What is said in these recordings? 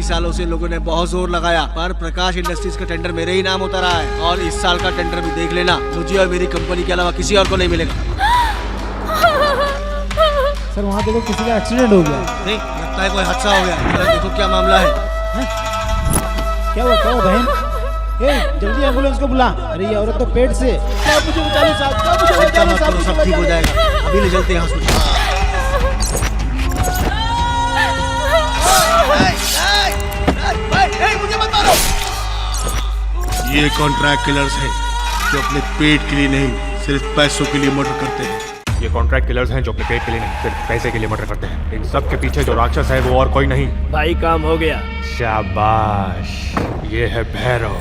सालों से लोगों ने बहुत जोर लगाया, पर प्रकाश इंडस्ट्रीज का टेंडर मेरे ही नाम होता रहा है और इस साल का टेंडर भी देख लेना, मुझे और मेरी कंपनी के अलावा किसी और को नहीं मिलेगा। सर वहाँ देखो किसी का एक्सीडेंट हो गया। नहीं, लगता है कोई हादसा हो गया। देखो क्या मामला है। क्या हुआ बहन? जल्दी एम्बुलेंस को बुला। अरे ये औरत तो पेट से। मुझे बचा लो साहब, मुझे बचा लो साहब, सब ठीक हो जाएगा, अभी ले चलते हैं हॉस्पिटल। मुझे मत मारो। ये कॉन्ट्रैक्ट किलर्स हैं जो अपने पेट के लिए नहीं सिर्फ पैसों के लिए मर्डर करते हैं। ये कॉन्ट्रैक्ट किलर्स हैं जो अपने पेट के लिए नहीं सिर्फ पैसे के लिए मर्डर करते हैं। इन सब के पीछे जो राक्षस है वो और कोई नहीं। भाई काम हो गया। शाबाश, ये है भैरव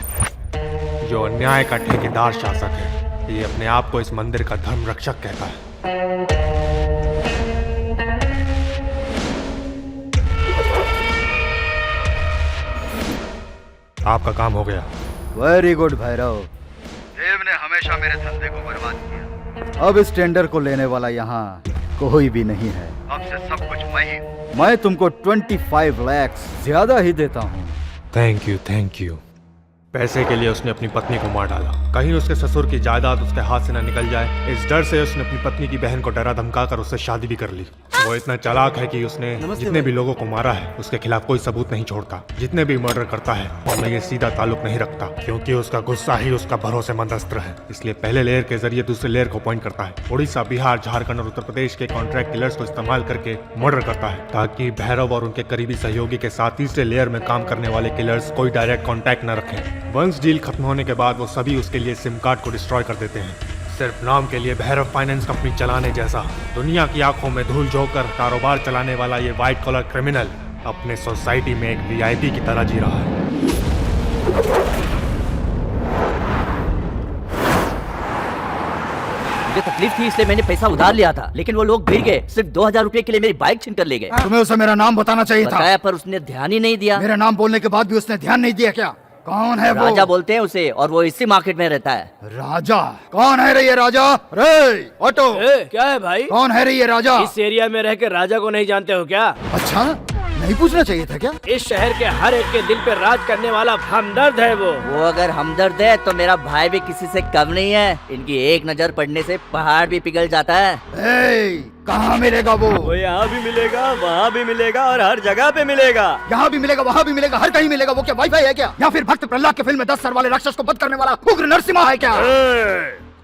जो अन्याय का ठेकेदार शासक है। ये अपने आप को इस मंदिर का धर्म रक्षक कहता है। आपका काम हो गया। Very good Bhairav. देव ने हमेशा मेरे धंधे को बर्बाद किया। अब इस टेंडर को लेने वाला यहाँ कोई भी नहीं है। अब से सब कुछ मैं तुमको 25 लाख ज्यादा ही देता हूँ। Thank you. पैसे के लिए उसने अपनी पत्नी को मार डाला, कहीं उसके ससुर की जायदाद उसके हाथ से न निकल जाए। इस डर से उसने अपनी पत्नी की बहन को डरा धमकाकर उससे शादी भी कर ली। वो इतना चालाक है कि उसने जितने भी लोगों को मारा है उसके खिलाफ कोई सबूत नहीं छोड़ता। जितने भी मर्डर करता है उनमें ये सीधा ताल्लुक नहीं रखता, क्योंकि उसका गुस्सा ही उसका भरोसेमंद अस्त्र है। इसलिए पहले लेयर के जरिए दूसरे लेयर को पॉइंट करता है। उड़ीसा, बिहार, झारखंड और उत्तर प्रदेश के कॉन्ट्रैक्ट किलर्स को इस्तेमाल करके मर्डर करता है, ताकि भैरव और उनके करीबी सहयोगी के साथ तीसरे लेयर में काम करने वाले किलर्स कोई डायरेक्ट कॉन्टैक्ट न रखें। वंस डील खत्म होने के बाद वो सभी उसके लिए सिम कार्ड को डिस्ट्रॉय कर देते हैं, सिर्फ नाम के लिए। भैरव फाइनेंस कंपनी चलाने जैसा दुनिया की आंखों में धूल झोंककर कारोबार चलाने वाला ये व्हाइट कॉलर क्रिमिनल अपने सोसाइटी में एक वीआईपी की तरह जी रहा है। मुझे तकलीफ थी इसलिए मैंने पैसा उधार लिया था, लेकिन वो लोग भिड़ गए। सिर्फ 2000 रुपए के लिए मेरी बाइक छीन कर ले गए। तुम्हें उसे मेरा नाम बताना चाहिए था। बताया पर उसने ध्यान ही नहीं दिया। मेरा नाम बोलने के बाद भी उसने ध्यान नहीं दिया क्या? कौन है वो? राजा बोलते हैं उसे, और वो इसी मार्केट में रहता है। राजा? कौन है रे ये राजा? रे ऑटो, क्या है भाई? कौन है रे ये राजा? इस एरिया में रह के राजा को नहीं जानते हो क्या? अच्छा, नहीं पूछना चाहिए था क्या? इस शहर के हर एक के दिल पे राज करने वाला हमदर्द है वो अगर हमदर्द है तो मेरा भाई भी किसी से कम नहीं है। इनकी एक नजर पड़ने से पहाड़ भी पिघल जाता है। कहाँ मिलेगा वो? यहाँ भी मिलेगा, वहाँ भी मिलेगा और हर जगह पे मिलेगा। यहाँ भी मिलेगा, वहाँ भी मिलेगा, हर कहीं मिलेगा। वो क्या वाईफाई है क्या? या फिर भक्त प्रहलाद के फिल्म में 10 सर वाले राक्षस को वध करने वाला उग्र नरसिम्हा है क्या?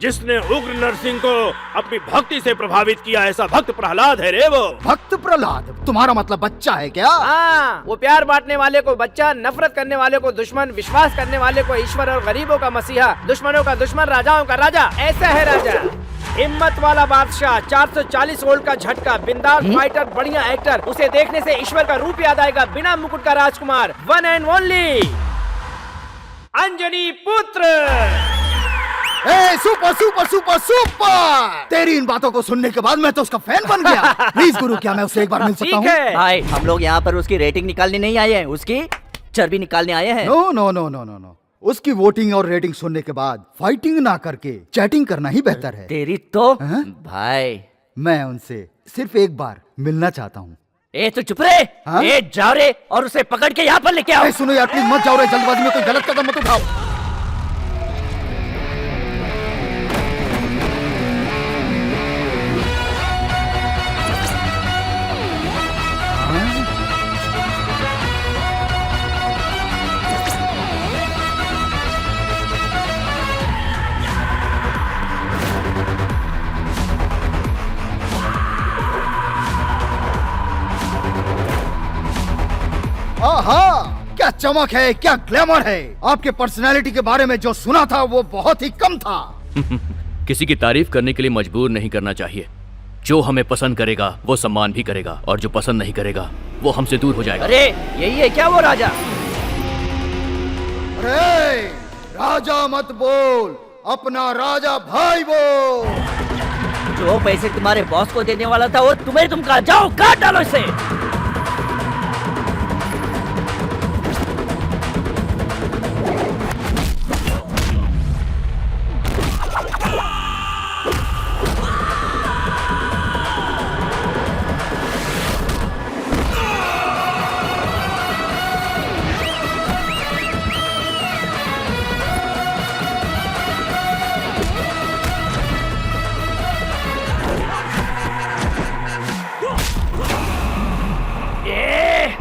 जिसने उग्र नरसिंह को अपनी भक्ति से प्रभावित किया, ऐसा भक्त प्रहलाद है रे वो। भक्त प्रहलाद? तुम्हारा मतलब बच्चा है क्या? हाँ, वो प्यार बांटने वाले को बच्चा, नफरत करने वाले को दुश्मन, विश्वास करने वाले को ईश्वर और गरीबों का मसीहा, दुश्मनों का दुश्मन, राजाओं का राजा। ऐसा है राजा, हिम्मत वाला बादशाह, 440 वोल्ट का झटका, बिंदास फाइटर, बढ़िया एक्टर। उसे देखने से ईश्वर का रूप याद आएगा, बिना मुकुट का राजकुमार, वन एंड ओनली अंजनी पुत्र। Super super super super! तेरी इन बातों को सुनने के बाद मैं तो उसका फैन बन गया। प्लीज गुरु, क्या मैं उससे एक बार मिल सकता हूँ? भाई, हम लोग यहाँ पर उसकी रेटिंग निकालने नहीं आए हैं, उसकी चर्बी निकालने आए हैं। No no no no no no, उसकी वोटिंग और रेटिंग सुनने के बाद फाइटिंग ना करके चैटिंग करना ही बेहतर है। तेरी तो भाई, मैं उनसे सिर्फ एक बार मिलना चाहता हूँ। ए तो चुप रहे। ए जाओ रे और उसे पकड़ के यहाँ पर लेके आओ। सुनो यार, प्लीज मत जाओ रे, जल्दबाजी में कोई गलत कदम मत उठाओ। आहा, क्या चमक है, क्या ग्लैमर है। आपके पर्सनैलिटी के बारे में जो सुना था वो बहुत ही कम था। किसी की तारीफ करने के लिए मजबूर नहीं करना चाहिए। जो हमें पसंद करेगा वो सम्मान भी करेगा, और जो पसंद नहीं करेगा वो हमसे दूर हो जाएगा। अरे यही है क्या वो राजा? अरे राजा मत बोल, अपना राजा भाई बोल। जो पैसे तुम्हारे बॉस को देने वाला था वो तुम कहा, जाओ काट डालो इसे।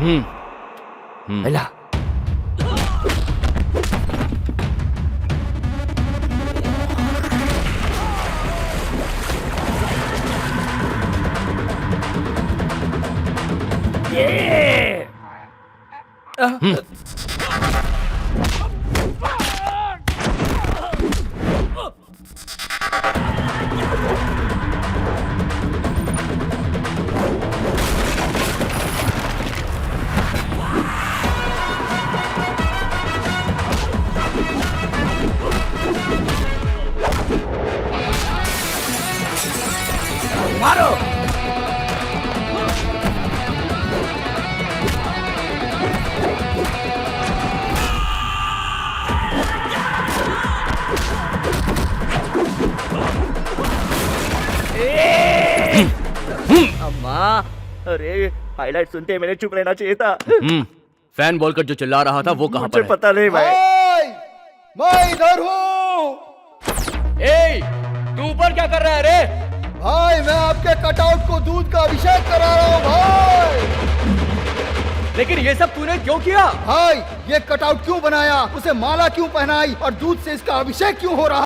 हिला। मारो। अम्मा, अरे हाईलाइट सुनते मैंने चुप रहना चाहिए था। फैन बोलकर जो चिल्ला रहा था वो कहाँ पर मुझे पता नहीं भाई। मैं इधर हूँ। तू ऊपर क्या कर रहा है रे? भाई मैं आपके कटआउट को दूध का अभिषेक करा रहा हूँ भाई। लेकिन ये सब तूने क्यों किया? भाई ये कटआउट क्यों बनाया, उसे माला क्यों पहनाई और दूध से इसका अभिषेक क्यों हो रहा